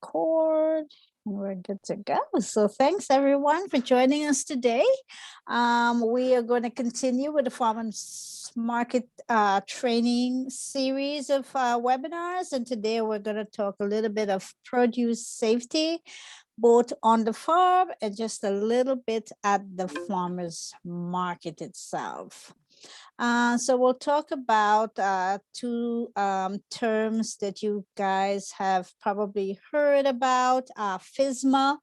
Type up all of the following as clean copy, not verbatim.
record and we're good to go. So thanks everyone for joining us today. We are going to continue with the farmers market training series of webinars, and today we're going to talk a little bit of produce safety, both on the farm and just a little bit at the farmers market itself. So we'll talk about two terms that you guys have probably heard about, FSMA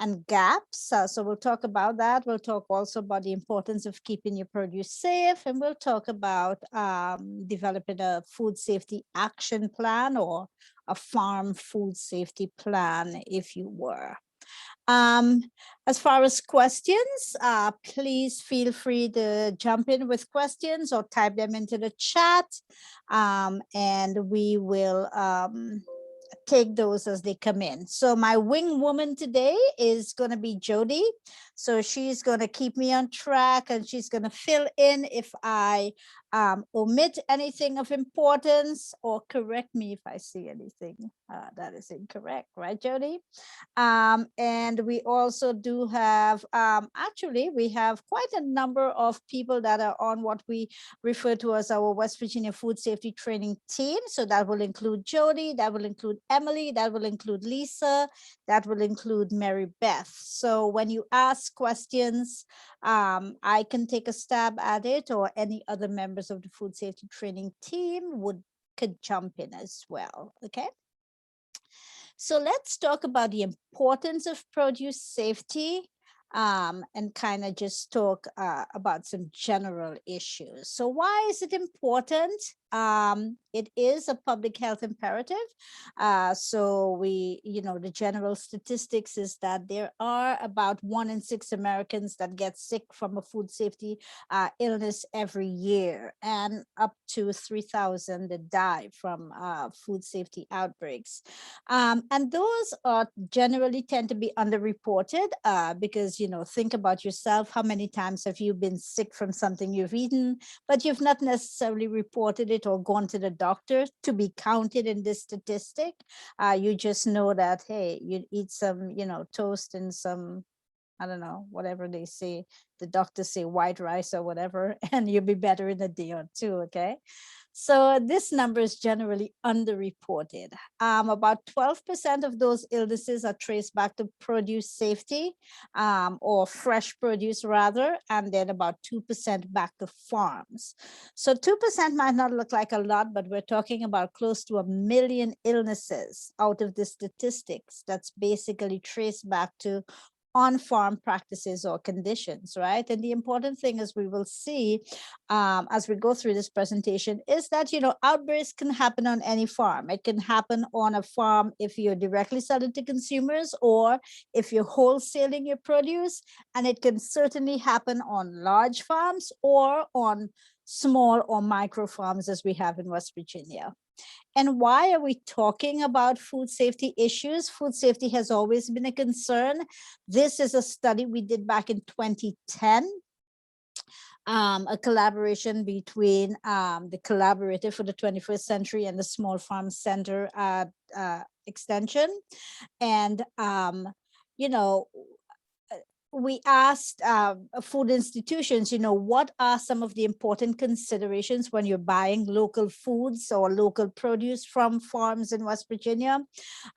and gaps. So we'll talk about that. We'll talk also about the importance of keeping your produce safe, and we'll talk about developing a food safety action plan or a farm food safety plan, if you were. As far as questions, please feel free to jump in with questions or type them into the chat, and we will take those as they come in. So my wing woman today is going to be Jody. So she's going to keep me on track, and she's going to fill in if I omit anything of importance, or correct me if I see anything that is incorrect, right, Jody? And we also do have, actually, we have quite a number of people that are on what we refer to as our West Virginia Food Safety Training Team. So that will include Jody, that will include Emily, that will include Lisa, that will include Mary Beth. So when you ask questions, I can take a stab at it, or any other members of the Food Safety Training Team could jump in as well, okay? So let's talk about the importance of produce safety, and kind of just talk about some general issues. So why is it important? It is a public health imperative. So the general statistics is that there are about 1 in 6 Americans that get sick from a food safety illness every year, and up to 3,000 that die from food safety outbreaks. And those generally tend to be underreported because, think about yourself. How many times have you been sick from something you've eaten, but you've not necessarily reported it or gone to the doctor to be counted in this statistic? You just know that, hey, you eat some, toast and some, I don't know, whatever they say, the doctors say white rice or whatever, and you'll be better in a day or two, okay? So this number is generally underreported. About 12% of those illnesses are traced back to produce safety, or fresh produce rather, and then about 2% back to farms. So 2% might not look like a lot, but we're talking about close to 1 million illnesses out of the statistics that's basically traced back to on-farm practices or conditions, right? And the important thing, as we will see as we go through this presentation, is that, outbreaks can happen on any farm. It can happen on a farm if you're directly selling to consumers, or if you're wholesaling your produce, and it can certainly happen on large farms or on small or micro farms, as we have in West Virginia. And why are we talking about food safety issues? Food safety has always been a concern. This is a study we did back in 2010, a collaboration between the Collaborative for the 21st Century and the Small Farm Center Extension. And, we asked food institutions, what are some of the important considerations when you're buying local foods or local produce from farms in West Virginia?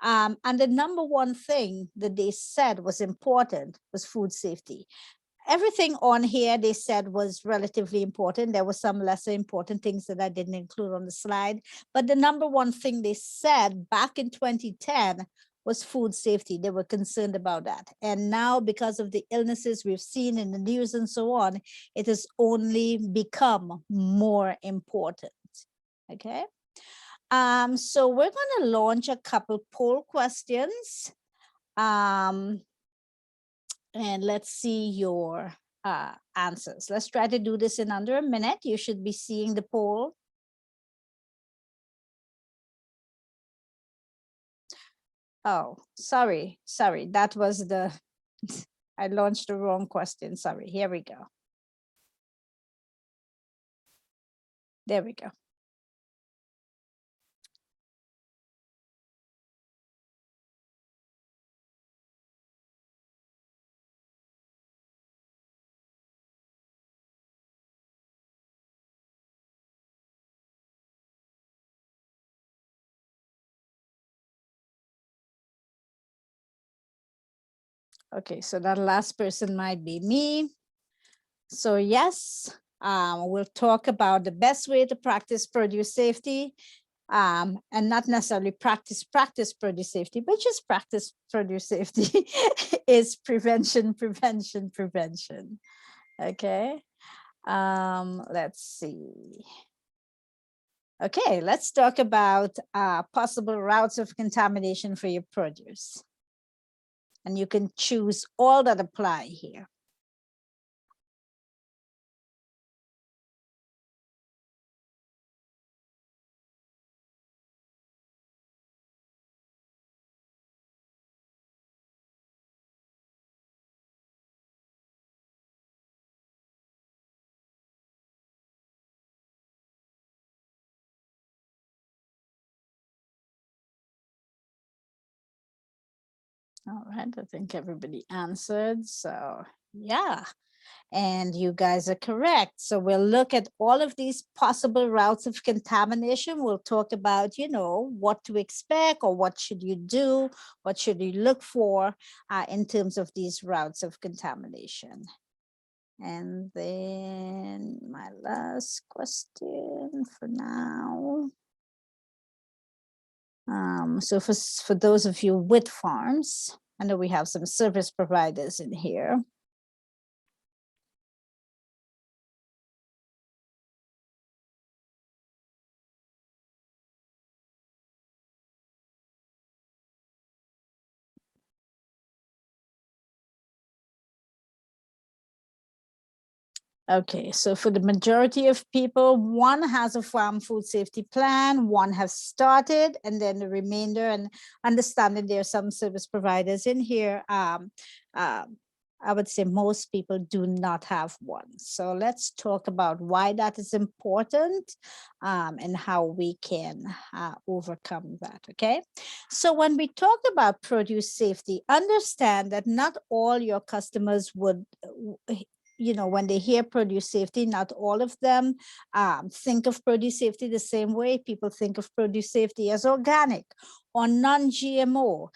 And the number one thing that they said was important was food safety. Everything on here they said was relatively important. There were some lesser important things that I didn't include on the slide, but the number one thing they said back in 2010 was food safety. They were concerned about that. And now, because of the illnesses we've seen in the news and so on, it has only become more important, okay? So we're gonna launch a couple poll questions. And let's see your answers. Let's try to do this in under a minute. You should be seeing the poll. Oh, sorry. That was I launched the wrong question. Sorry, here we go. There we go. Okay, so that last person might be me. So yes, we'll talk about the best way to practice produce safety, and not necessarily practice produce safety, but just practice produce safety is prevention, prevention, prevention. Okay, let's see. Okay, let's talk about possible routes of contamination for your produce. And you can choose all that apply here. All right, I think everybody answered. So yeah, and you guys are correct. So we'll look at all of these possible routes of contamination. We'll talk about, you know, what to expect or what should you do, what should you look for in terms of these routes of contamination. And then my last question for now. So for those of you with farms, I know we have some service providers in here. Okay, so for the majority of people, one has a farm food safety plan, one has started, and then the remainder, and understanding there are some service providers in here, I would say most people do not have one. So let's talk about why that is important and how we can overcome that, okay? So when we talk about produce safety, understand that not all your customers would you know, when they hear produce safety, not all of them think of produce safety the same way. People think of produce safety as organic or non-GMO,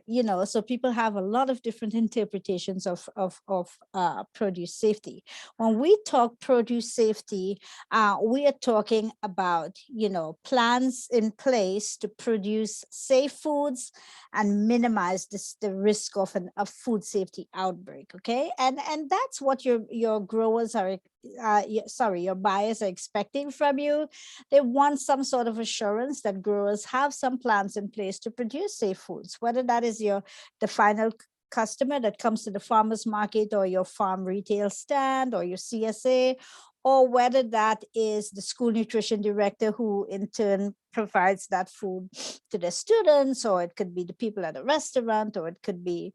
you know, so people have a lot of different interpretations of produce safety. When we talk produce safety, we are talking about, you know, plans in place to produce safe foods and minimize the risk of a food safety outbreak, okay? And that's what your growers are, your buyers are expecting from you. They want some sort of assurance that growers have some plans in place to produce safe foods, whether that is the final customer that comes to the farmer's market or your farm retail stand or your CSA, or whether that is the school nutrition director who in turn provides that food to the students, or it could be the people at a restaurant, or it could be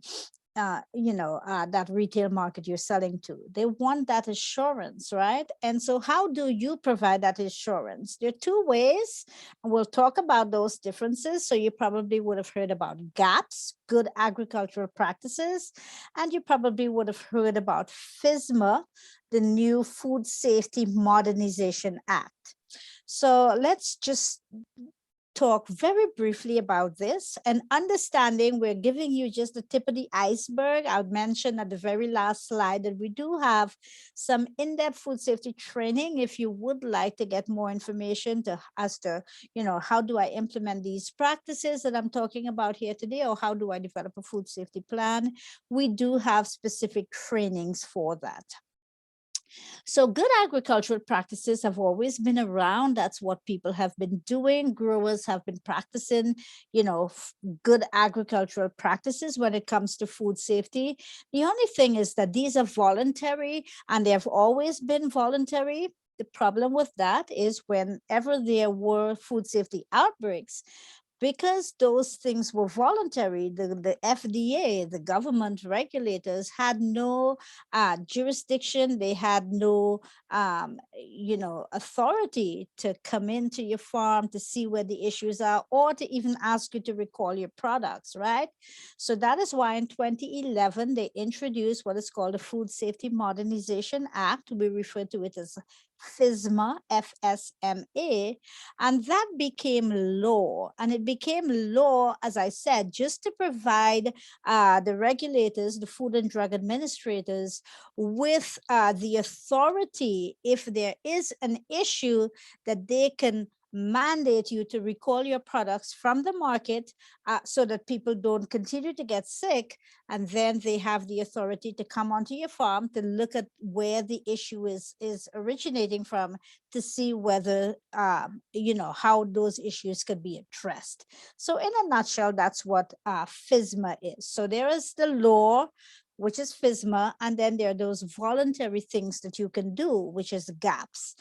that retail market you're selling to. They want that assurance, right? And so how do you provide that assurance? There are two ways, and we'll talk about those differences. So you probably would have heard about GAPS, Good Agricultural Practices, and you probably would have heard about FSMA, the new Food Safety Modernization Act. So let's just talk very briefly about this, and understanding we're giving you just the tip of the iceberg. I'll mention at the very last slide that we do have some in-depth food safety training if you would like to get more information as to, you know, how do I implement these practices that I'm talking about here today, or how do I develop a food safety plan. We do have specific trainings for that. So good agricultural practices have always been around. That's what people have been doing. Growers have been practicing, you know, good agricultural practices when it comes to food safety. The only thing is that these are voluntary, and they have always been voluntary. The problem with that is whenever there were food safety outbreaks, because those things were voluntary, the FDA, the government regulators, had no jurisdiction. They had no, authority to come into your farm to see where the issues are, or to even ask you to recall your products, right? So that is why in 2011, they introduced what is called the Food Safety Modernization Act. We refer to it as FSMA, FSMA, and that became law. And it became law, as I said, just to provide the regulators, the Food and Drug Administrators, with the authority, if there is an issue, that they can mandate you to recall your products from the market so that people don't continue to get sick. And then they have the authority to come onto your farm to look at where the issue is originating from, to see whether, how those issues could be addressed. So in a nutshell, that's what FSMA is. So there is the law, which is FSMA, and then there are those voluntary things that you can do, which is GAPs.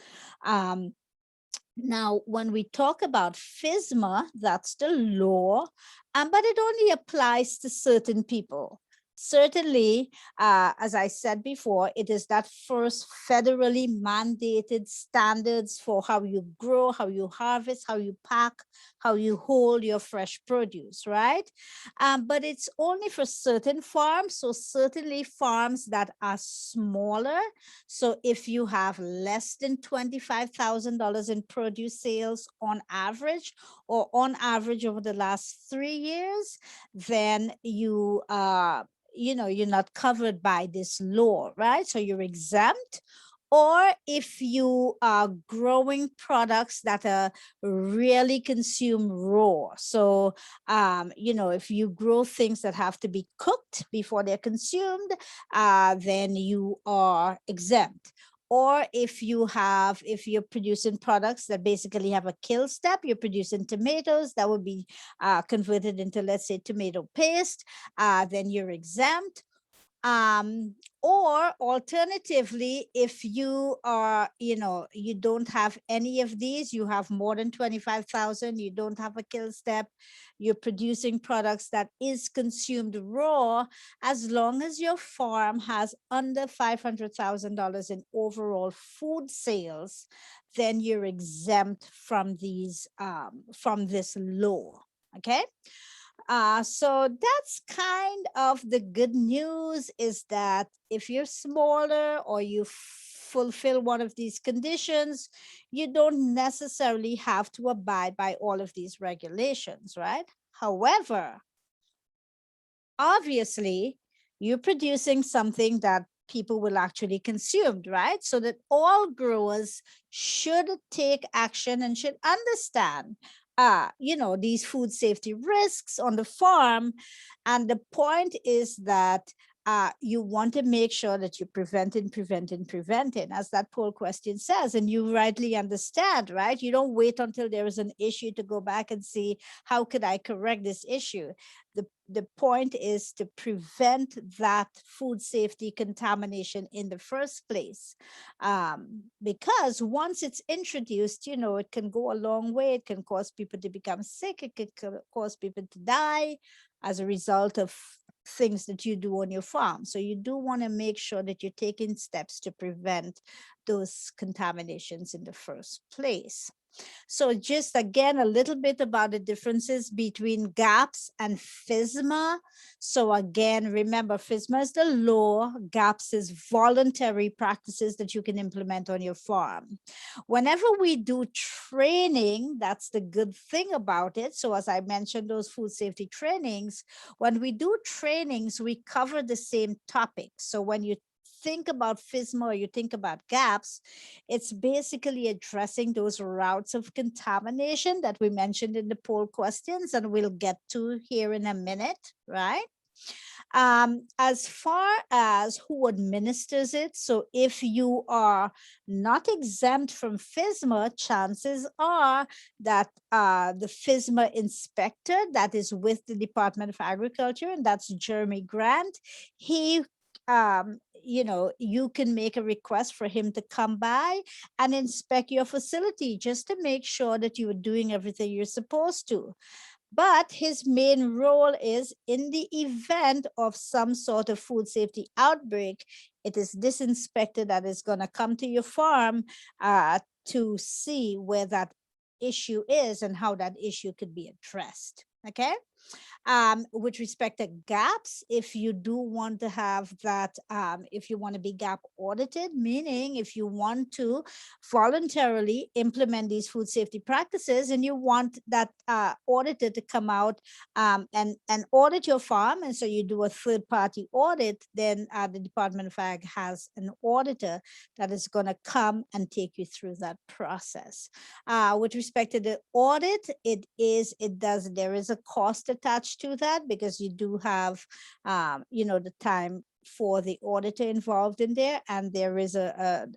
Now, when we talk about FSMA, that's the law, but it only applies to certain people. Certainly, as I said before, it is that first federally mandated standards for how you grow, how you harvest, how you pack, how you hold your fresh produce, right? But it's only for certain farms. So certainly farms that are smaller. So if you have less than $25,000 in produce sales on average, or on average over the last 3 years, then you're not covered by this law, right? So you're exempt. Or if you are growing products that are really consumed raw. So, if you grow things that have to be cooked before they're consumed, then you are exempt. Or if you're producing products that basically have a kill step, you're producing tomatoes that would be converted into, let's say, tomato paste, then you're exempt. Or alternatively, if you are, you don't have any of these, you have more than 25,000, you don't have a kill step, you're producing products that is consumed raw, as long as your farm has under $500,000 in overall food sales, then you're exempt from from this law. Okay. So that's kind of the good news, is that if you're smaller or you fulfill one of these conditions, you don't necessarily have to abide by all of these regulations, right? However, obviously, you're producing something that people will actually consume, right? So that all growers should take action and should understand these food safety risks on the farm. And the point is that you want to make sure that you're preventing, as that poll question says. And you rightly understand, right? You don't wait until there is an issue to go back and see, how could I correct this issue? The point is to prevent that food safety contamination in the first place. Because once it's introduced, it can go a long way. It can cause people to become sick. It can cause people to die as a result of things that you do on your farm. So you do want to make sure that you're taking steps to prevent those contaminations in the first place. So just again, a little bit about the differences between GAPs and FSMA. So again, remember, FSMA is the law, GAPs is voluntary practices that you can implement on your farm. Whenever we do training, that's the good thing about it. So as I mentioned, those food safety trainings, when we do trainings, we cover the same topics. So when you think about FSMA or you think about GAPs, it's basically addressing those routes of contamination that we mentioned in the poll questions, and we'll get to here in a minute, right? As far as who administers it, so if you are not exempt from FSMA, chances are that the FSMA inspector that is with the Department of Agriculture, and that's Jeremy Grant, he you can make a request for him to come by and inspect your facility just to make sure that you are doing everything you're supposed to. But his main role is, in the event of some sort of food safety outbreak, it is this inspector that is going to come to your farm to see where that issue is and how that issue could be addressed. Okay. With respect to gaps, if you do want to have that, if you want to be gap audited, meaning if you want to voluntarily implement these food safety practices and you want that auditor to come out and audit your farm, and so you do a third party audit, then the Department of Ag has an auditor that is going to come and take you through that process. With respect to the audit, there is a cost attached to that, because you do have, the time for the auditor involved in there, and there is a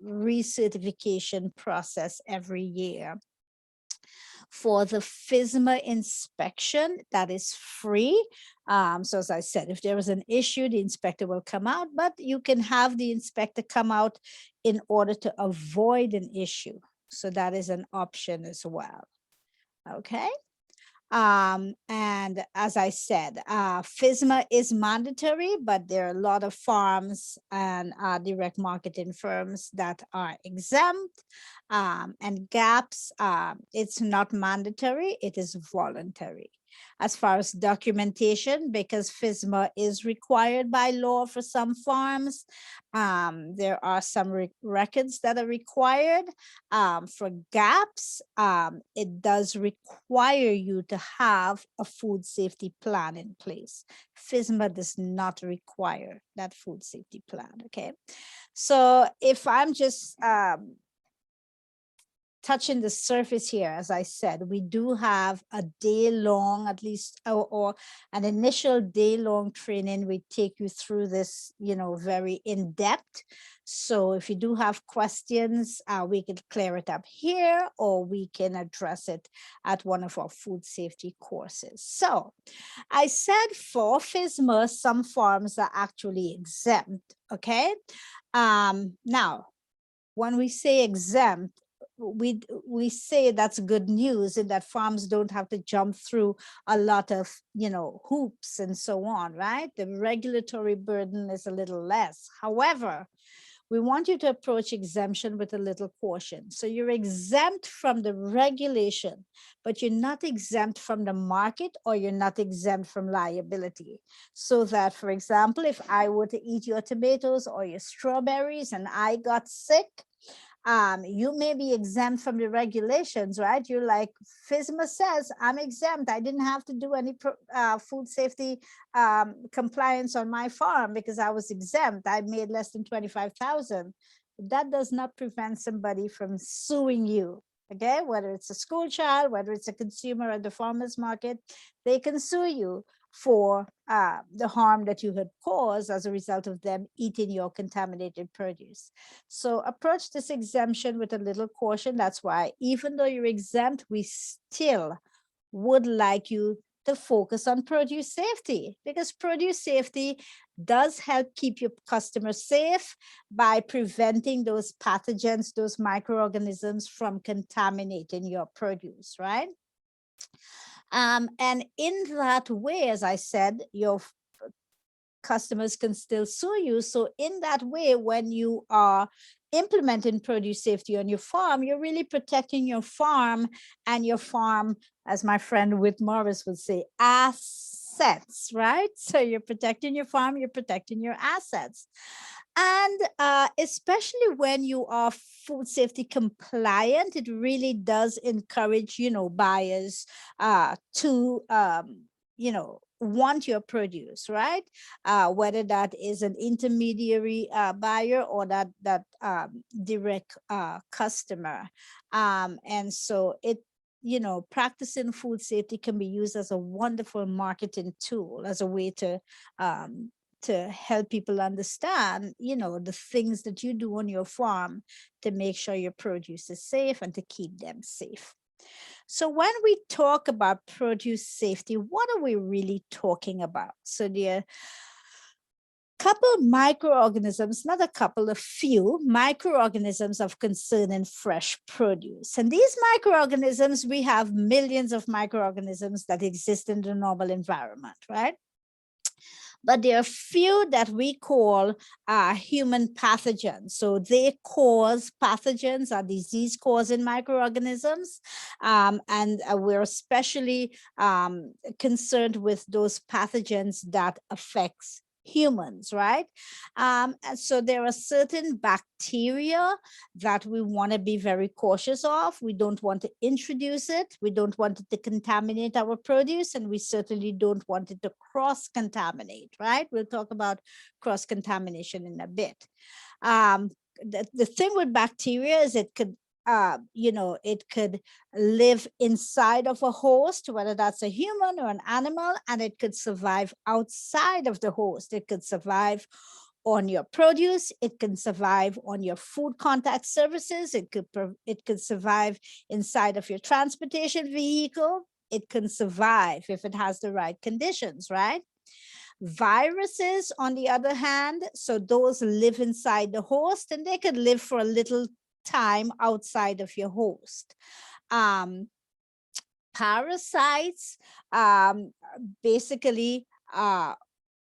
recertification process every year. For the FSMA inspection, that is free. So as I said, if there is an issue, the inspector will come out, but you can have the inspector come out in order to avoid an issue. So that is an option as well. Okay. And as I said, FSMA is mandatory, but there are a lot of farms and direct marketing firms that are exempt. And GAPs, it's not mandatory, it is voluntary. As far as documentation, because FSMA is required by law for some farms, there are some records that are required. For GAPs, it does require you to have a food safety plan in place. FSMA does not require that food safety plan, okay? So if I'm just touching the surface here, as I said, we do have a day-long, at least, or an initial day-long training. We take you through this, very in-depth. So if you do have questions, we can clear it up here, or we can address it at one of our food safety courses. So I said for FSMA, some farms are actually exempt, okay? Now, when we say exempt, we say that's good news, in that farms don't have to jump through a lot of hoops and so on, right? The regulatory burden is a little less. However, we want you to approach exemption with a little caution. So you're exempt from the regulation, but you're not exempt from the market, or you're not exempt from liability. So that, for example, if I were to eat your tomatoes or your strawberries and I got sick, you may be exempt from the regulations, right? You're like, FSMA says I'm exempt. I didn't have to do any food safety compliance on my farm because I was exempt. I made less than 25,000. That does not prevent somebody from suing you. Okay, whether it's a school child, whether it's a consumer at the farmer's market, they can sue you for the harm that you had caused as a result of them eating your contaminated produce. So approach this exemption with a little caution. That's why, even though you're exempt, we still would like you to focus on produce safety, because produce safety does help keep your customers safe by preventing those pathogens, those microorganisms from contaminating your produce, right? And in that way, as I said, your customers can still sue you. So in that way, when you are implementing produce safety on your farm, you're really protecting your farm, and your farm, as my friend Whit Morris would say, assets, right? So you're protecting your farm, you're protecting your assets. And especially when you are food safety compliant, it really does encourage, buyers to, want your produce, right? Whether that is an intermediary buyer or that direct customer. And so it, practicing food safety can be used as a wonderful marketing tool, as a way to help people understand, the things that you do on your farm to make sure your produce is safe and to keep them safe. So when we talk about produce safety, what are we really talking about? So there are a couple of microorganisms, not a couple, a few microorganisms of concern in fresh produce. And these microorganisms, we have millions of microorganisms that exist in the normal environment, right? But there are few that we call human pathogens. So they cause pathogens, are disease-causing microorganisms, and we're especially concerned with those pathogens that affects humans, right? And so there are certain bacteria that we want to be very cautious of. We don't want to introduce it. We don't want it to contaminate our produce, and we certainly don't want it to cross-contaminate, right? We'll talk about cross-contamination in a bit. The thing with bacteria is it could it could live inside of a host, whether that's a human or an animal, and it could survive outside of the host. It could survive on your produce. It can survive on your food contact surfaces. It could survive inside of your transportation vehicle. It can survive if it has the right conditions, right? Viruses, on the other hand, so those live inside the host, and they could live for a little time outside of your host. Parasites, basically,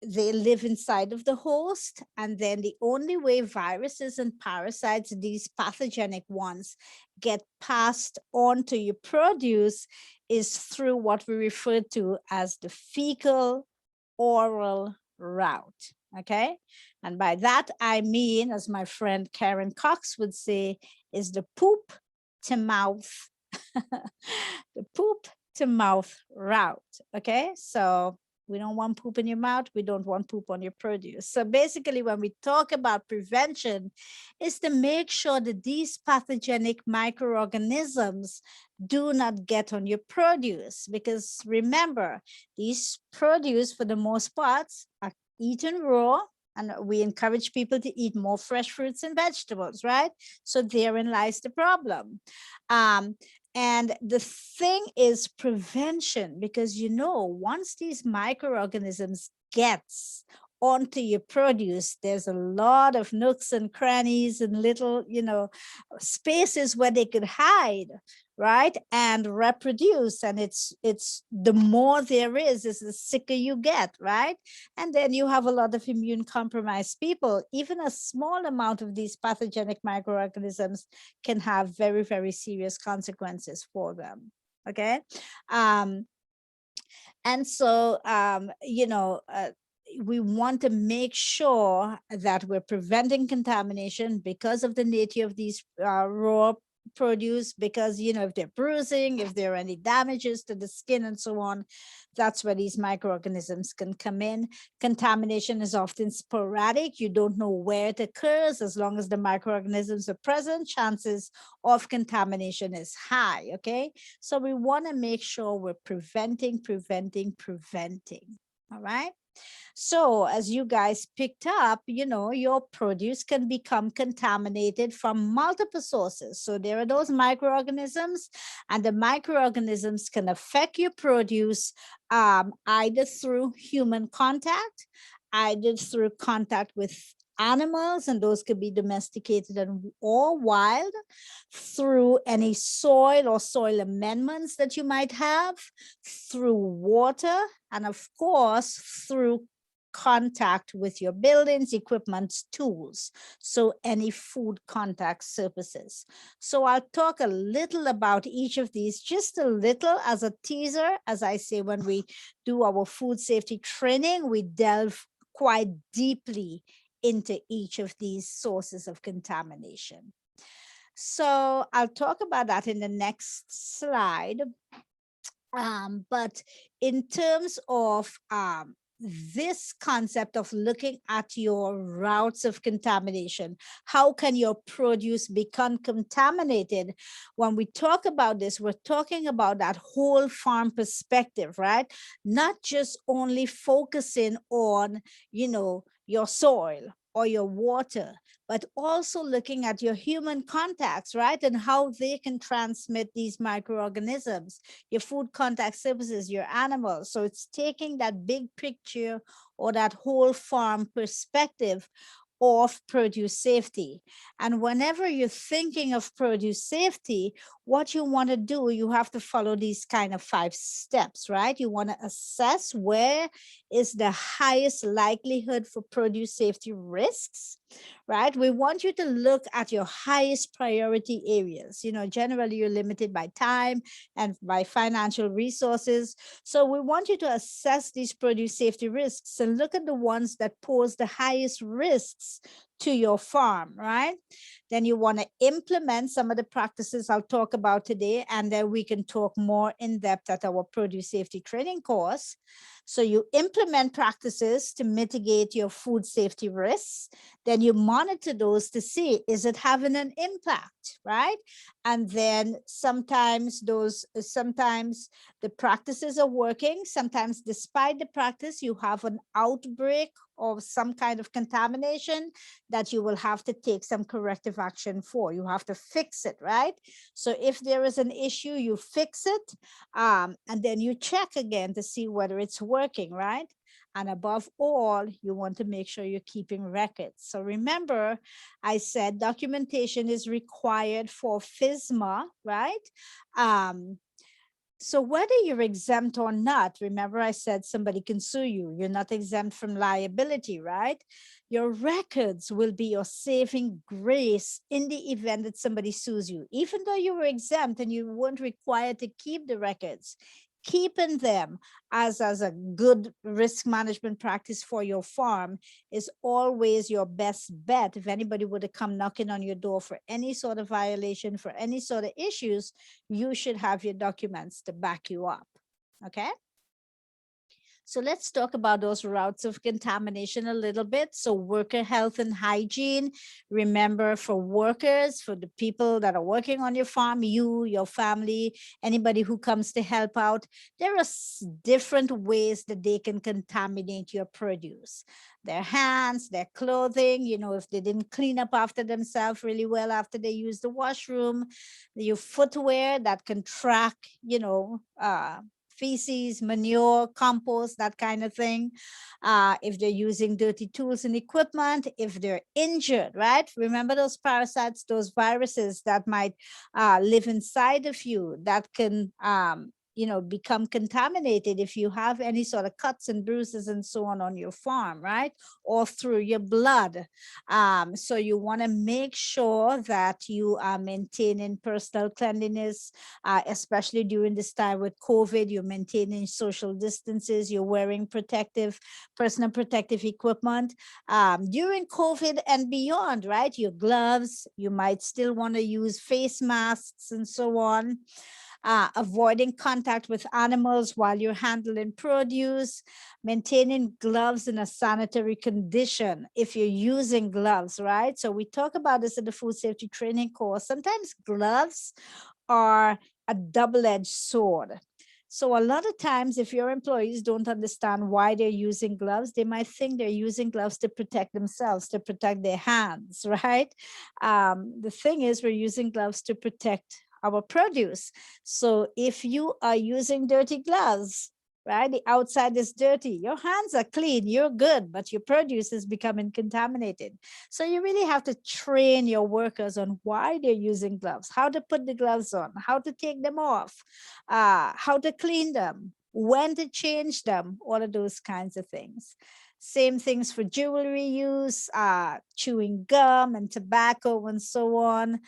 they live inside of the host, and then the only way viruses and parasites, these pathogenic ones, get passed on to your produce is through what we refer to as the fecal oral route. Okay, and by that I mean, as my friend Karen Cox would say, is the poop to mouth the poop to mouth route. Okay, so we don't want poop in your mouth. We don't want poop on your produce. So basically, when we talk about prevention, is to make sure that these pathogenic microorganisms do not get on your produce. Because remember, these produce, for the most part, are eaten raw, and we encourage people to eat more fresh fruits and vegetables, right? So therein lies the problem. And the thing is prevention, because once these microorganisms gets onto your produce, there's a lot of nooks and crannies and little, spaces where they could hide, right, and reproduce. And it's the more there is the sicker you get, right? And then you have a lot of immune compromised people. Even a small amount of these pathogenic microorganisms can have very, very serious consequences for them. Okay. And so we want to make sure that we're preventing contamination because of the nature of these raw produce, because if they're bruising, if there are any damages to the skin and so on, that's where these microorganisms can come in. Contamination is often sporadic. You don't know where it occurs. As long as the microorganisms are present, chances of contamination is high. Okay, so we want to make sure we're preventing. All right. So as you guys picked up, your produce can become contaminated from multiple sources. So there are those microorganisms, and the microorganisms can affect your produce either through human contact, either through contact with animals, and those could be domesticated or wild, through any soil or soil amendments that you might have, through water, and of course through contact with your buildings, equipment, tools. So any food contact surfaces. So I'll talk a little about each of these, just a little as a teaser. As I say, when we do our food safety training, we delve quite deeply into each of these sources of contamination. So I'll talk about that in the next slide. But in terms of this concept of looking at your routes of contamination, how can your produce become contaminated? When we talk about this, we're talking about that whole farm perspective, right? Not just only focusing on, your soil or your water, but also looking at your human contacts, right? And how they can transmit these microorganisms, your food contact surfaces, your animals. So it's taking that big picture or that whole farm perspective of produce safety. And whenever you're thinking of produce safety, what you want to do, you have to follow these kind of 5 steps, right? You want to assess where is the highest likelihood for produce safety risks, right? We want you to look at your highest priority areas. You know, generally you're limited by time and by financial resources. So we want you to assess these produce safety risks and look at the ones that pose the highest risks to your farm, right? Then you want to implement some of the practices I'll talk about today, and then we can talk more in depth at our produce safety training course. So you implement practices to mitigate your food safety risks. Then you monitor those to see, is it having an impact, right? And then sometimes the practices are working. Sometimes despite the practice, you have an outbreak of some kind of contamination that you will have to take some corrective action for. You have to fix it, right? So if there is an issue, you fix it, and then you check again to see whether it's working, right? And above all, you want to make sure you're keeping records. So remember, I said documentation is required for FSMA, right? So whether you're exempt or not, remember I said somebody can sue you. You're not exempt from liability, right? Your records will be your saving grace in the event that somebody sues you. Even though you were exempt and you weren't required to keep the records, keeping them as a good risk management practice for your farm is always your best bet. If anybody would have come knocking on your door for any sort of violation, for any sort of issues, you should have your documents to back you up, okay? So let's talk about those routes of contamination a little bit. So worker health and hygiene, remember for workers, for the people that are working on your farm, you, your family, anybody who comes to help out, there are different ways that they can contaminate your produce. Their hands, their clothing, you know, if they didn't clean up after themselves really well after they use the washroom, your footwear that can track, you know, feces, manure, compost, that kind of thing. If they're using dirty tools and equipment, if they're injured, right? Remember those parasites, those viruses that might live inside of you that can you know, become contaminated if you have any sort of cuts and bruises and so on your farm, right? Or through your blood. So you want to make sure that you are maintaining personal cleanliness, especially during this time with COVID. You're maintaining social distances, you're wearing personal protective equipment. During COVID and beyond, right? Your gloves, you might still want to use face masks and so on. Avoiding contact with animals while you're handling produce, maintaining gloves in a sanitary condition if you're using gloves, right? So we talk about this in the food safety training course. Sometimes gloves are a double-edged sword. So a lot of times, if your employees don't understand why they're using gloves, they might think they're using gloves to protect themselves, to protect their hands, right? The thing is, we're using gloves to protect our produce. So if you are using dirty gloves, right, the outside is dirty, your hands are clean, you're good, but your produce is becoming contaminated. So you really have to train your workers on why they're using gloves, how to put the gloves on, how to take them off, how to clean them, when to change them, all of those kinds of things. Same things for jewelry use, chewing gum and tobacco and so on.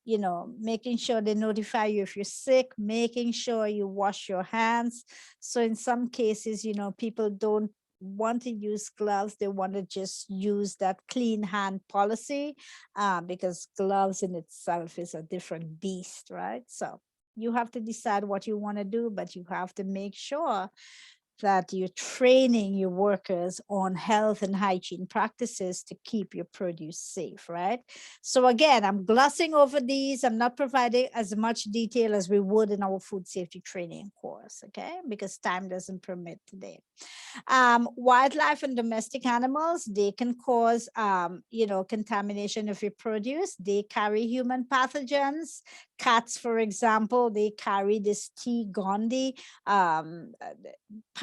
You know, making sure they notify you if you're sick, making sure you wash your hands. So in some cases, you know, people don't want to use gloves, they want to just use that clean hand policy, because gloves in itself is a different beast, right? So you have to decide what you want to do, but you have to make sure that you're training your workers on health and hygiene practices to keep your produce safe, right? So again, I'm glossing over these. I'm not providing as much detail as we would in our food safety training course, okay? Because time doesn't permit today. Wildlife and domestic animals, they can cause, you know, contamination of your produce. They carry human pathogens. Cats, for example, they carry this T. gondii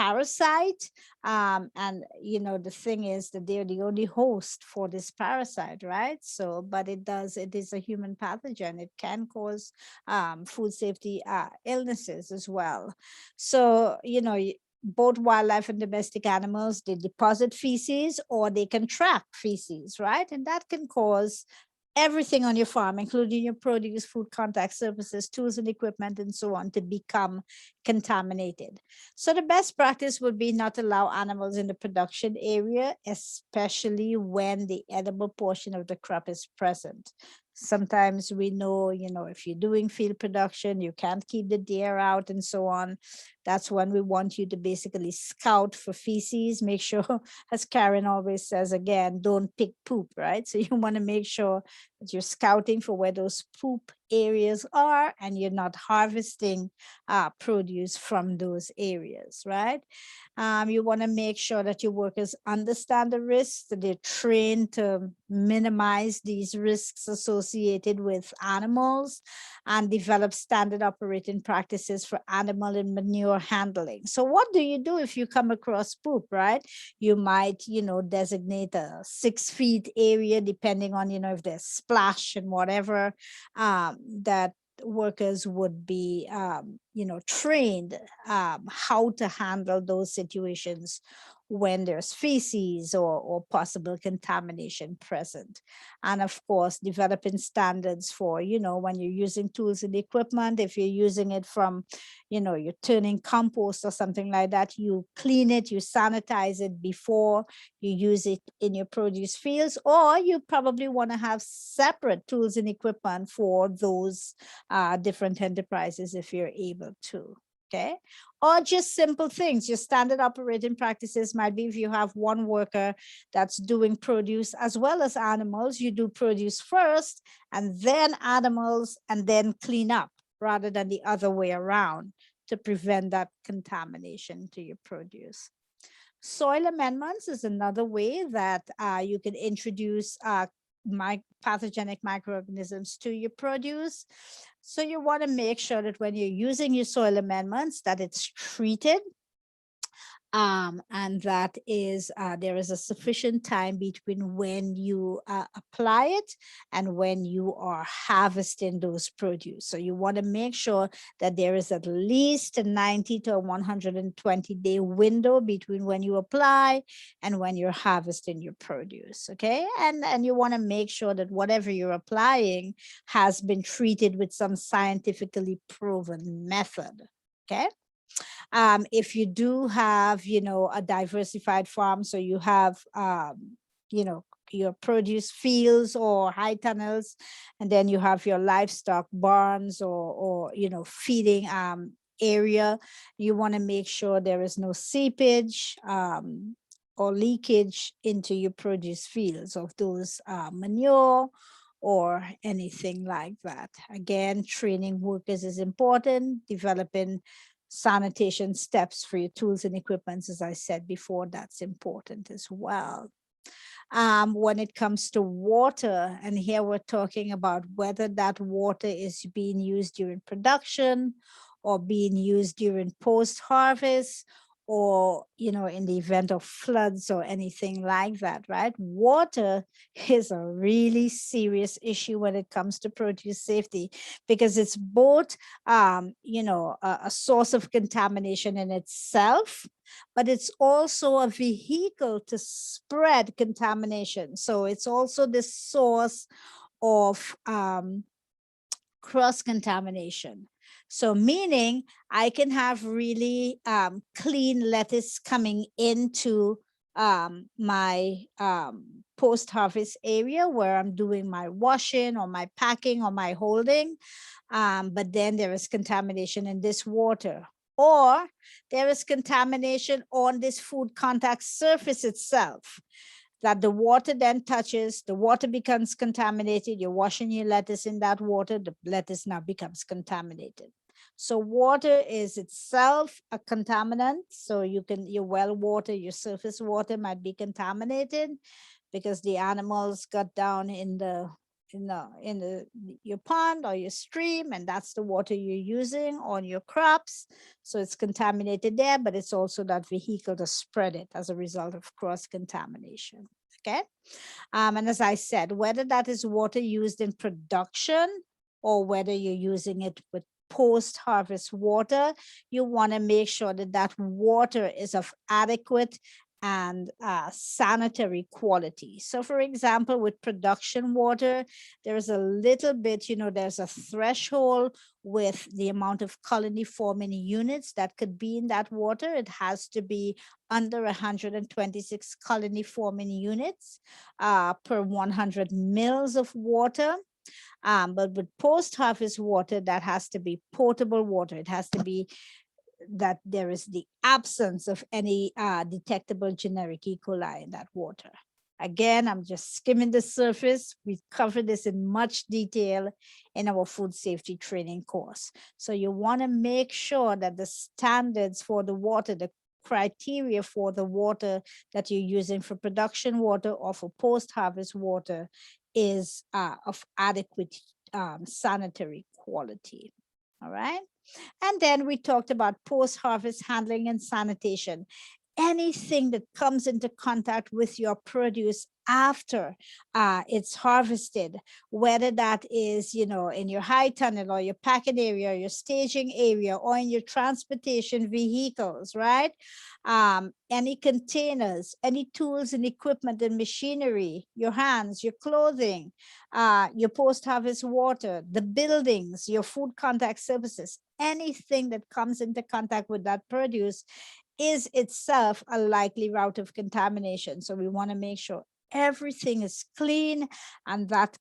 parasite. And the thing is that they're the only host for this parasite, right? So, but it is a human pathogen. It can cause food safety illnesses as well. So, both wildlife and domestic animals, they deposit feces or they can track feces, right? And that can cause everything on your farm, including your produce, food contact surfaces, tools and equipment, and so on, to become contaminated. So the best practice would be not allow animals in the production area, especially when the edible portion of the crop is present. Sometimes we know, if you're doing field production, you can't keep the deer out and so on. That's when we want you to basically scout for feces. Make sure, as Karen always says, again, don't pick poop, right? So you want to make sure that you're scouting for where those poop areas are and you're not harvesting produce from those areas, right? You want to make sure that your workers understand the risks, that they're trained to minimize these risks associated with animals, and develop standard operating practices for animal and manure handling. So what do you do if you come across poop, right? You might, designate a 6 feet area, depending on, if there's splash and whatever, that workers would be, trained how to handle those situations when there's feces or possible contamination present. And of course, developing standards for, when you're using tools and equipment, if you're using it from, you're turning compost or something like that, you clean it, you sanitize it before you use it in your produce fields, or you probably want to have separate tools and equipment for those different enterprises if you're able to. Okay. Or just simple things. Your standard operating practices might be if you have one worker that's doing produce as well as animals, you do produce first and then animals and then clean up rather than the other way around to prevent that contamination to your produce. Soil amendments is another way that you can introduce pathogenic microorganisms to your produce. So you want to make sure that when you're using your soil amendments, that it's treated, and that is there is a sufficient time between when you apply it and when you are harvesting those produce. So you want to make sure that there is at least a 90 to 120 day window between when you apply and when you're harvesting your produce. Okay, and you want to make sure that whatever you're applying has been treated with some scientifically proven method. Okay. If you do have, a diversified farm, so you have, your produce fields or high tunnels, and then you have your livestock barns or feeding area, you want to make sure there is no seepage or leakage into your produce fields of those manure or anything like that. Again, training workers is important, developing sanitation steps for your tools and equipments, as I said before, that's important as well. When it comes to water, and here we're talking about whether that water is being used during production or being used during post-harvest, or in the event of floods or anything like that, right? Water is a really serious issue when it comes to produce safety, because it's both a source of contamination in itself, but it's also a vehicle to spread contamination. So it's also the source of cross-contamination. So meaning I can have really clean lettuce coming into my post-harvest area where I'm doing my washing or my packing or my holding, but then there is contamination in this water, or there is contamination on this food contact surface itself that the water then touches, the water becomes contaminated, you're washing your lettuce in that water, the lettuce now becomes contaminated. So water is itself a contaminant. So your well water, your surface water might be contaminated because the animals got down in your pond or your stream, and that's the water you're using on your crops. So it's contaminated there, but it's also that vehicle to spread it as a result of cross contamination. Okay. And as I said, whether that is water used in production or whether you're using it with post-harvest water, you want to make sure that that water is of adequate and sanitary quality. So for example, with production water, there's a little bit, there's a threshold with the amount of colony forming units that could be in that water. It has to be under 126 colony forming units per 100 mils of water. But with post-harvest water, that has to be potable water. It has to be that there is the absence of any detectable generic E. coli in that water. Again, I'm just skimming the surface. We covered this in much detail in our food safety training course. So you want to make sure that the standards for the water, the criteria for the water that you're using for production water or for post-harvest water is of adequate sanitary quality. All right. And then we talked about post-harvest handling and sanitation. Anything that comes into contact with your produce after it's harvested, whether that is, in your high tunnel or your packing area, your staging area, or in your transportation vehicles, right? Any containers, any tools and equipment and machinery, your hands, your clothing, your post-harvest water, the buildings, your food contact surfaces, anything that comes into contact with that produce is itself a likely route of contamination. So we want to make sure everything is clean and that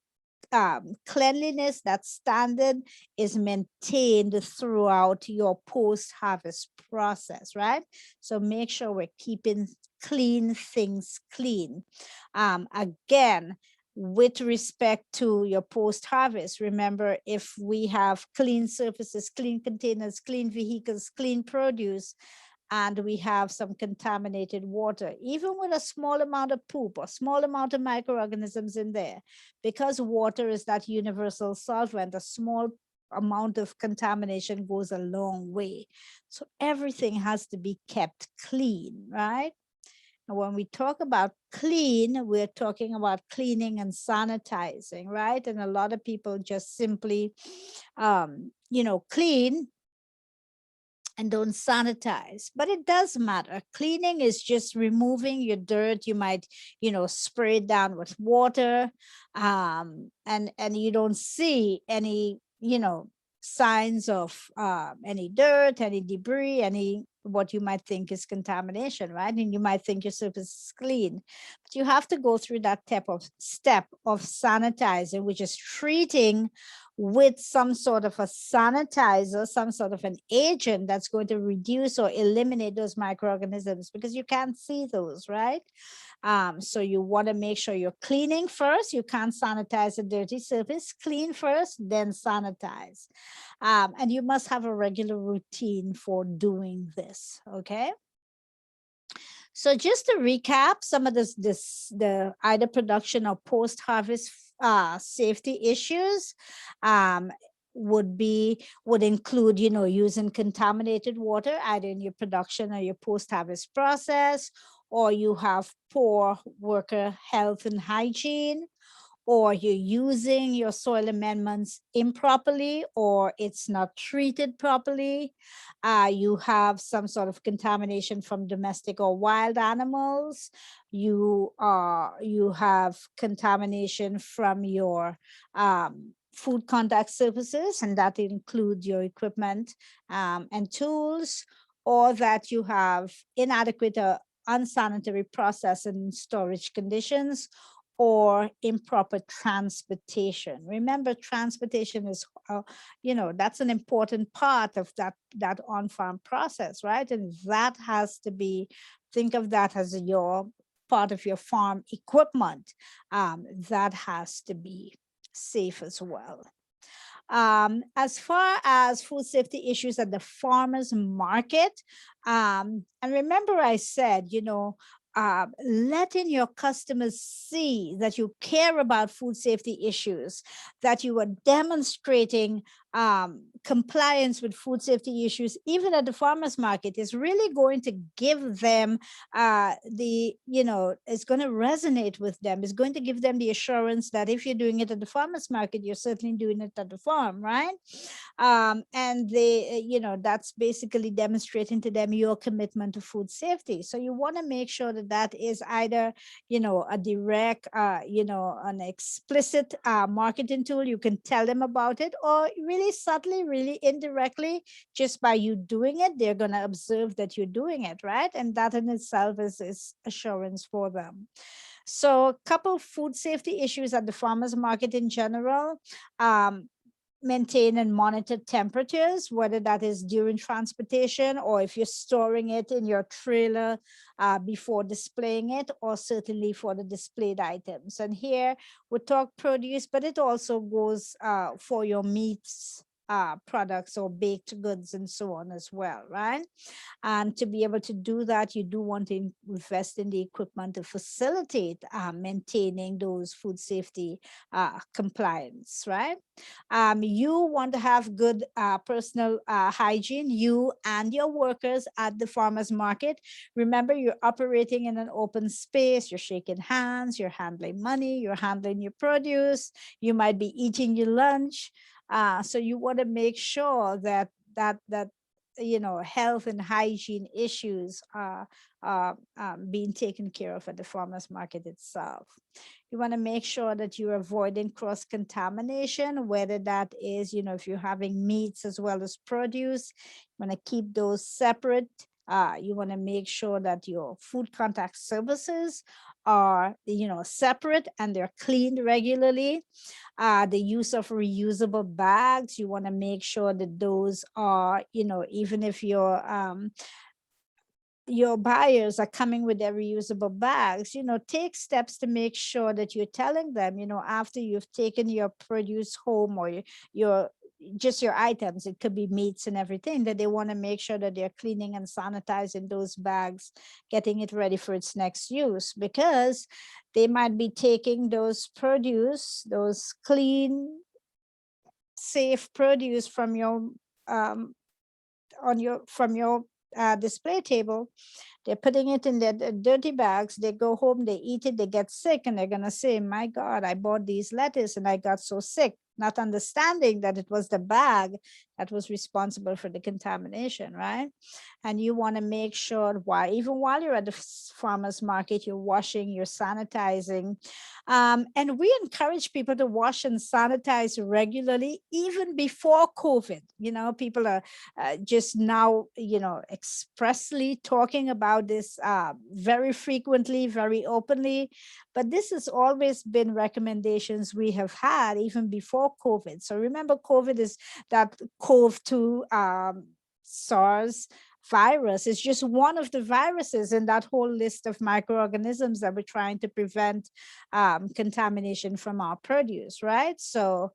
cleanliness, that standard is maintained throughout your post-harvest process, right? So make sure we're keeping clean things clean. Again, with respect to your post-harvest, remember, if we have clean surfaces, clean containers, clean vehicles, clean produce, and we have some contaminated water, even with a small amount of poop or small amount of microorganisms in there, because water is that universal solvent, a small amount of contamination goes a long way. So everything has to be kept clean, right? And when we talk about clean, we're talking about cleaning and sanitizing, right? And a lot of people just simply, clean and don't sanitize, but it does matter. Cleaning is just removing your dirt. You might, spray it down with water, and you don't see any, signs of any dirt, any debris, any what you might think is contamination, right? And you might think your surface is clean, but you have to go through that step of sanitizing, which is treating with some sort of a sanitizer, some sort of an agent that's going to reduce or eliminate those microorganisms, because you can't see those, right? So you want to make sure you're cleaning first. You can't sanitize a dirty surface. Clean first, then sanitize. And you must have a regular routine for doing this, okay? So just to recap some of the either production or post-harvest safety issues would include, using contaminated water either in your production or your post-harvest process, or you have poor worker health and hygiene, or you're using your soil amendments improperly, or it's not treated properly. You have some sort of contamination from domestic or wild animals. You have contamination from your food contact surfaces, and that includes your equipment and tools, or that you have inadequate unsanitary process and storage conditions, or improper transportation. Remember, transportation is, that's an important part of that on-farm process, right? And that has to be, think of that as your part of your farm equipment. That has to be safe as well. As far as food safety issues at the farmers market, and remember I said, letting your customers see that you care about food safety issues, that you are demonstrating compliance with food safety issues, even at the farmers market, is really going to give them it's going to resonate with them. It's going to give them the assurance that if you're doing it at the farmers market, you're certainly doing it at the farm, right? And that's basically demonstrating to them your commitment to food safety. So you want to make sure that that is either, a direct, an explicit marketing tool. You can tell them about it, or really subtly, really indirectly, just by you doing it, they're going to observe that you're doing it, right? And that in itself is assurance for them. So a couple food safety issues at the farmers market in general. Maintain and monitor temperatures, whether that is during transportation or if you're storing it in your trailer before displaying it, or certainly for the displayed items. And here we talk produce, but it also goes for your meats products or baked goods and so on as well, right? And to be able to do that, you do want to invest in the equipment to facilitate maintaining those food safety compliance, right? You want to have good personal hygiene, you and your workers at the farmers market. Remember, you're operating in an open space, you're shaking hands, you're handling money, you're handling your produce, you might be eating your lunch. So you want to make sure that health and hygiene issues are being taken care of at the farmers market itself. You want to make sure that you're avoiding cross contamination, whether that is, if you're having meats as well as produce, you want to keep those separate. You want to make sure that your food contact services are, separate and they're cleaned regularly. The use of reusable bags, you want to make sure that those are, even if your buyers are coming with their reusable bags, take steps to make sure that you're telling them, after you've taken your produce home, or your just your items, it could be meats and everything, that they want to make sure that they're cleaning and sanitizing those bags, getting it ready for its next use, because they might be taking those produce, those clean, safe produce from your display table. They're putting it in their dirty bags. They go home, they eat it, they get sick, and they're going to say, my God, I bought these lettuce and I got so sick, not understanding that it was the bag that was responsible for the contamination, right? And you want to make sure, even while you're at the farmer's market, you're washing, you're sanitizing. And we encourage people to wash and sanitize regularly, even before COVID. People are just now, expressly talking about this very frequently, very openly. But this has always been recommendations we have had even before COVID. So remember, COVID is that CoV-2 SARS virus is just one of the viruses in that whole list of microorganisms that we're trying to prevent contamination from our produce, right? So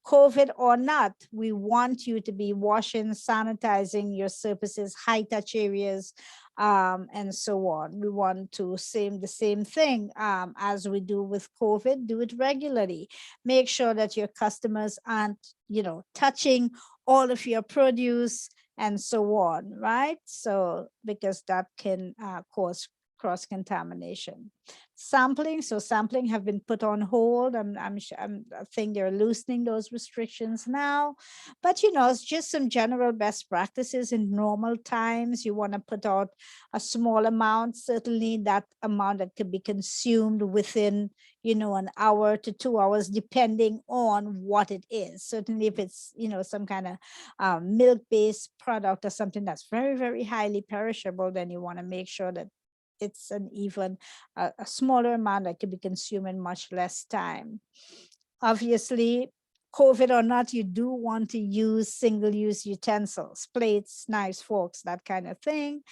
COVID or not, we want you to be washing, sanitizing your surfaces, high touch areas, and so on. We want to say the same thing as we do with COVID, do it regularly. Make sure that your customers aren't, touching all of your produce and so on, right? So, because that can cause cross-contamination. Sampling, so sampling have been put on hold. I think they're loosening those restrictions now, but it's just some general best practices in normal times. You want to put out a small amount, certainly that amount that could be consumed within, an hour to 2 hours, depending on what it is. Certainly if it's, some kind of milk-based product or something that's very, very highly perishable, then you want to make sure that it's an even a smaller amount that can be consumed in much less time. Obviously, COVID or not, you do want to use single-use utensils, plates, knives, forks, that kind of thing.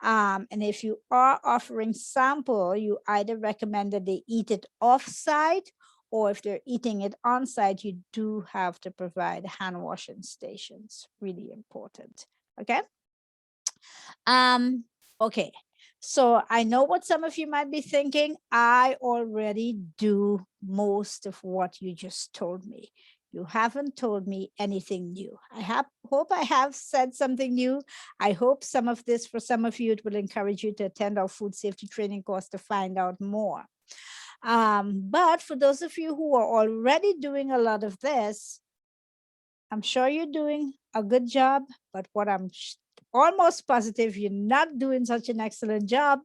And if you are offering sample, you either recommend that they eat it off-site, or if they're eating it on-site, you do have to provide hand washing stations. Really important. Okay. Okay. So I know what some of you might be thinking. I already do most of what you just told me. You haven't told me anything new. Hope I have said something new. I hope some of this, for some of you, it will encourage you to attend our food safety training course to find out more. But for those of you who are already doing a lot of this, I'm sure you're doing a good job, but what I'm almost positive you're not doing such an excellent job,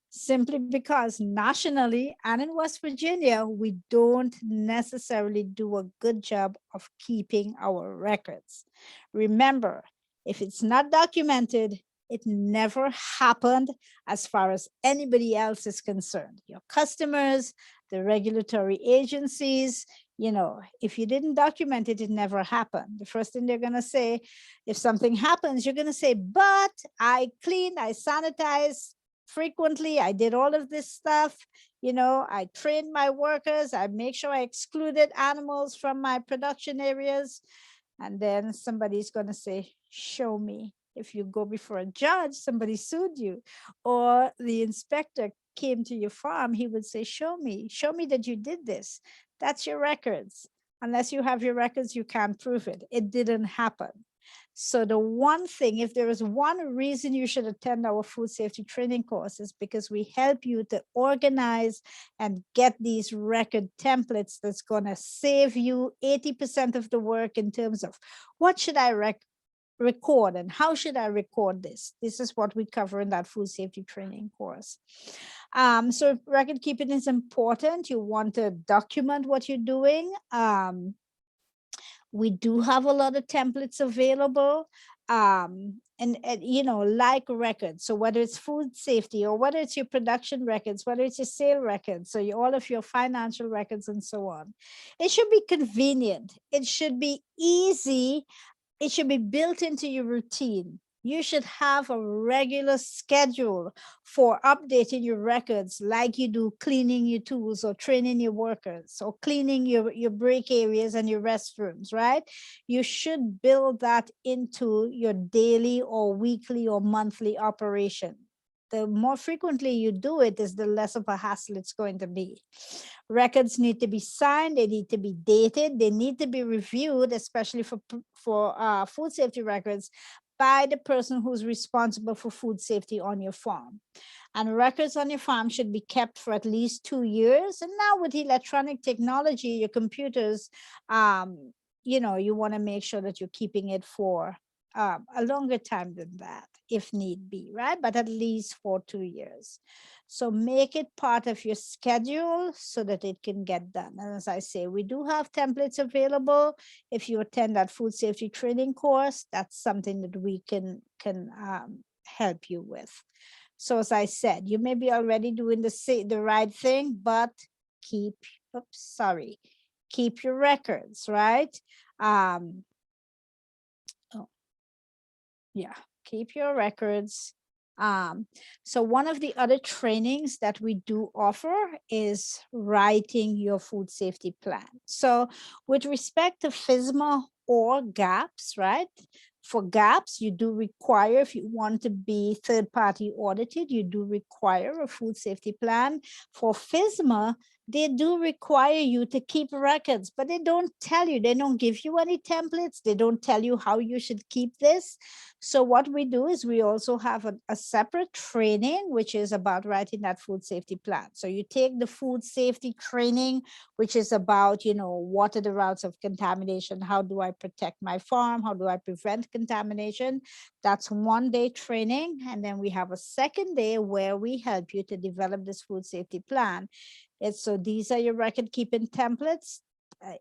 simply because nationally and in West Virginia, we don't necessarily do a good job of keeping our records. Remember, if it's not documented, it never happened as far as anybody else is concerned. Your customers, the regulatory agencies, if you didn't document it, it never happened. The first thing they're going to say, if something happens, you're going to say, but I cleaned, I sanitized frequently, I did all of this stuff, I trained my workers, I make sure I excluded animals from my production areas. And then somebody's going to say, show me. If you go before a judge, somebody sued you, or the inspector came to your farm, he would say, show me that you did this. That's your records. Unless you have your records, you can't prove it. It didn't happen. So the one thing, if there is one reason you should attend our food safety training course, is because we help you to organize and get these record templates that's going to save you 80% of the work in terms of what should I record and how should I record this? This is what we cover in that food safety training course. So record keeping is important. You want to document what you're doing. We do have a lot of templates available, and like records. So whether it's food safety or whether it's your production records, whether it's your sale records, so all of your financial records and so on, it should be convenient. It should be easy. It should be built into your routine. You should have a regular schedule for updating your records, like you do cleaning your tools or training your workers or cleaning your break areas and your restrooms, right? You should build that into your daily or weekly or monthly operation. The more frequently you do it, is the less of a hassle it's going to be. Records need to be signed, they need to be dated, they need to be reviewed, especially for food safety records, by the person who's responsible for food safety on your farm. And records on your farm should be kept for at least 2 years. And now with electronic technology, your computers, you want to make sure that you're keeping it for a longer time than that, if need be, right? But at least for 2 years. So make it part of your schedule so that it can get done. And as I say, we do have templates available. If you attend that food safety training course, that's something that we can help you with. So as I said, you may be already doing the right thing, but keep your records, right? Keep your records. So one of the other trainings that we do offer is writing your food safety plan. So with respect to FSMA or GAPs, right? For GAPs, you do require, if you want to be third-party audited, you do require a food safety plan. For FSMA, they do require you to keep records, but they don't tell you, they don't give you any templates, they don't tell you how you should keep this. So what we do is we also have a separate training, which is about writing that food safety plan. So you take the food safety training, which is about, what are the routes of contamination? How do I protect my farm? How do I prevent contamination? That's 1 day training. And then we have a second day where we help you to develop this food safety plan. So these are your record keeping templates.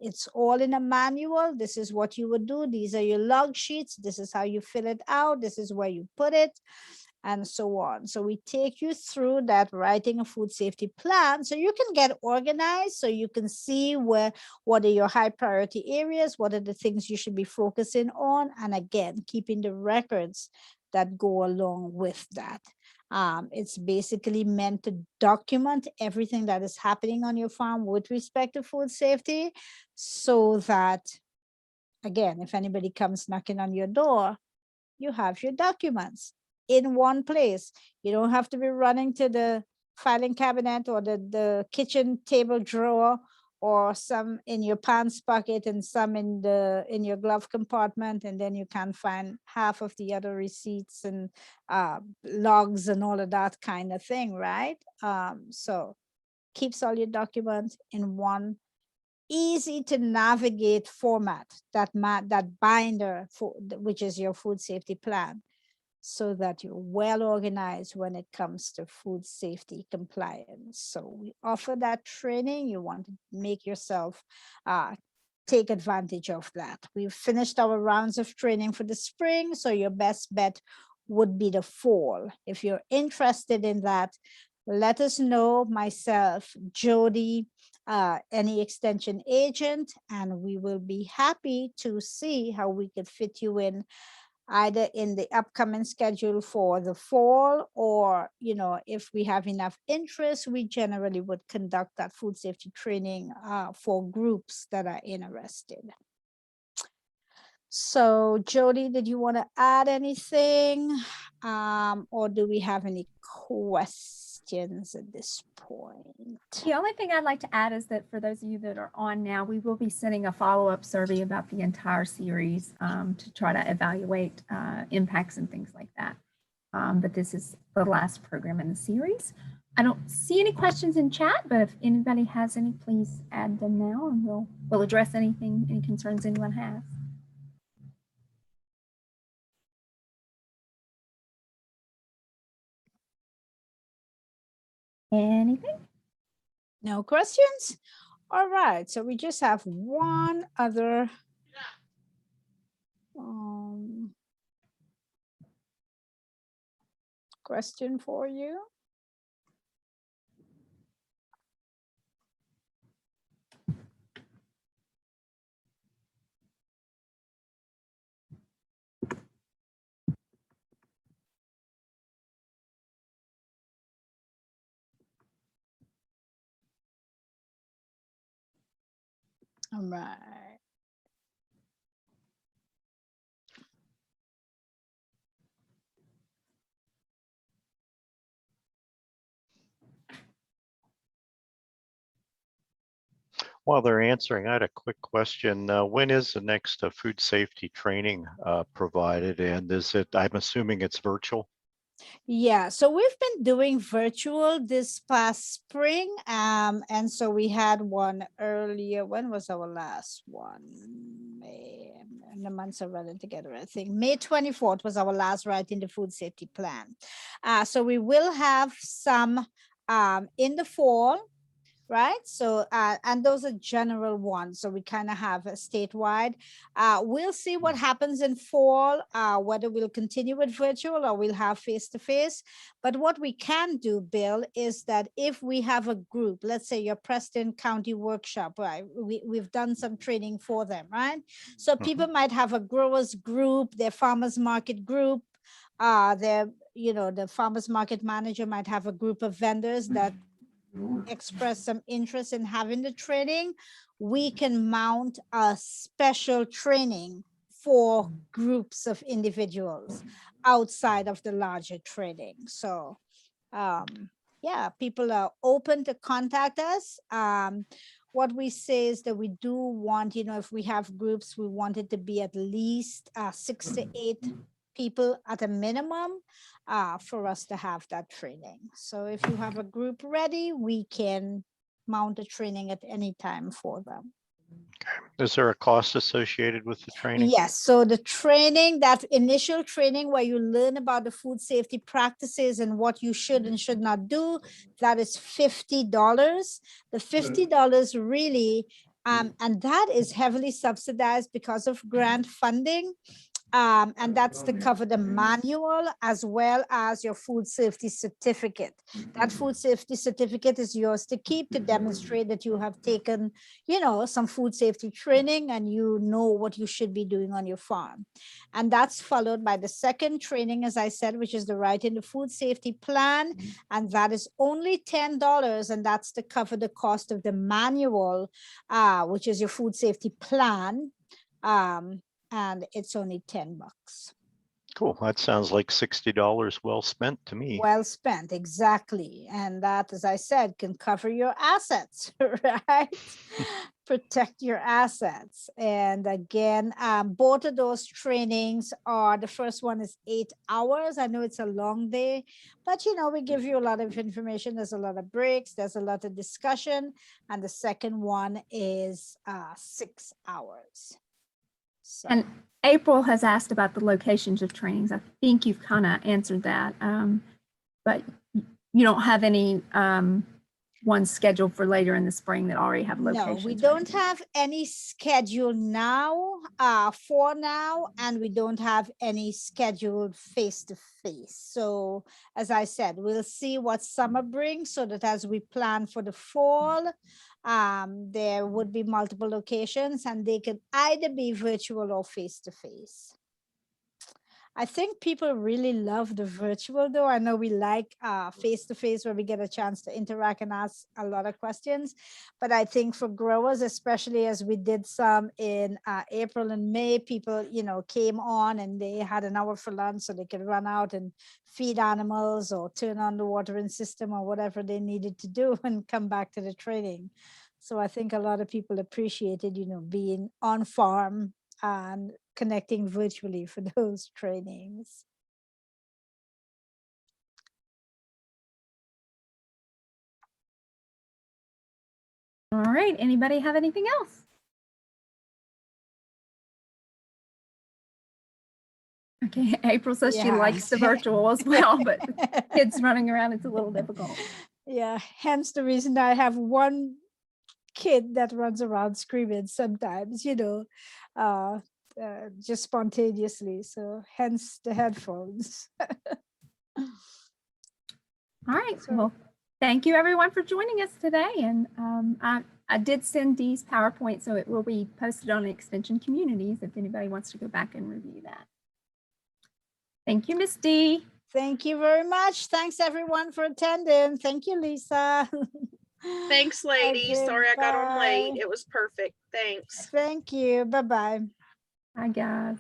It's all in a manual. This is what you would do. These are your log sheets. This is how you fill it out. This is where you put it, and so on. So we take you through that, writing a food safety plan, so you can get organized, so you can see what are your high priority areas, what are the things you should be focusing on, and again, keeping the records that go along with that. It's basically meant to document everything that is happening on your farm with respect to food safety, so that, again, if anybody comes knocking on your door, you have your documents. in one place. You don't have to be running to the filing cabinet or the kitchen table drawer, or some in your pants pocket and some in your glove compartment, and then you can find half of the other receipts and logs and all of that kind of thing, right? So keeps all your documents in one easy to navigate format, that binder for which is your food safety plan, so that you're well organized when it comes to food safety compliance. So we offer that training. You want to make yourself take advantage of that. We've finished our rounds of training for the spring, so your best bet would be the fall. If you're interested in that, let us know, myself, Jody, any extension agent, and we will be happy to see how we could fit you in either in the upcoming schedule for the fall, or, you know, if we have enough interest, we generally would conduct that food safety training for groups that are interested. So Jody, did you want to add anything? Or do we have any questions at this point? The only thing I'd like to add is that for those of you that are on now, we will be sending a follow-up survey about the entire series to try to evaluate impacts and things like that. But this is the last program in the series. I don't see any questions in chat, but if anybody has any, please add them now, and we'll address any concerns anyone has. Anything? No questions? All right, so we just have one other question for you. All right. While they're answering, I had a quick question. When is the next food safety training provided? And is it, I'm assuming it's virtual? Yeah, so we've been doing virtual this past spring. And so we had one earlier. When was our last one? May, and the months are running together. I think May 24th was our last writing the food safety plan. So we will have some in the fall, right? So, and those are general ones. So we kind of have a statewide. We'll see what happens in fall, whether we'll continue with virtual or we'll have face-to-face. But what we can do, Bill, is that if we have a group, let's say your Preston County workshop, right? We've done some training for them, right? So people might have a growers group, their farmers market group, the farmers market manager might have a group of vendors that express some interest in having the training. We can mount a special training for groups of individuals outside of the larger training. So yeah, people are open to contact us. What we say is that we do want, if we have groups, we want it to be at least 6 to 8 people at a minimum for us to have that training. So if you have a group ready, we can mount a training at any time for them. Is there a cost associated with the training? Yes, so the training, that initial training where you learn about the food safety practices and what you should and should not do, that is $50. The $50 really, and that is heavily subsidized because of grant funding. And that's to cover the manual as well as your food safety certificate. That food safety certificate is yours to keep, to demonstrate that you have taken, some food safety training and you know what you should be doing on your farm. And that's followed by the second training, as I said, which is the writing the food safety plan. And that is only $10. And that's to cover the cost of the manual, which is your food safety plan. And it's only $10. Cool. That sounds like $60 well spent to me. Well spent, exactly. And that, as I said, can cover your assets, right? Protect your assets. And again, both of those trainings are, the first one is 8 hours. I know it's a long day, but we give you a lot of information. There's a lot of breaks, there's a lot of discussion. And the second one is 6 hours. So. And April has asked about the locations of trainings. I think you've kind of answered that, but you don't have any ones scheduled for later in the spring that already have locations. No, we don't have any scheduled now for now, and we don't have any scheduled face-to-face. So as I said, we'll see what summer brings, so that as we plan for the fall, there would be multiple locations, and they can either be virtual or face-to-face. I think people really love the virtual, though. I know we like face-to-face where we get a chance to interact and ask a lot of questions. But I think for growers, especially as we did some in April and May, people, came on and they had an hour for lunch so they could run out and feed animals or turn on the watering system or whatever they needed to do and come back to the training. So I think a lot of people appreciated, being on farm and connecting virtually for those trainings. All right, anybody have anything else? Okay, April says she likes the virtual as well, but kids running around, it's a little difficult. Yeah, hence the reason I have one kid that runs around screaming sometimes, just spontaneously. So hence the headphones. All right, well, thank you everyone for joining us today. And I did send Dee's PowerPoint, so it will be posted on Extension Communities if anybody wants to go back and review that. Thank you, Miss Dee. Thank you very much. Thanks everyone for attending. Thank you, Lisa. Thanks, lady. Okay, Sorry I got on late. bye. It was perfect. Thanks. Thank you. Bye-bye. Bye, guys.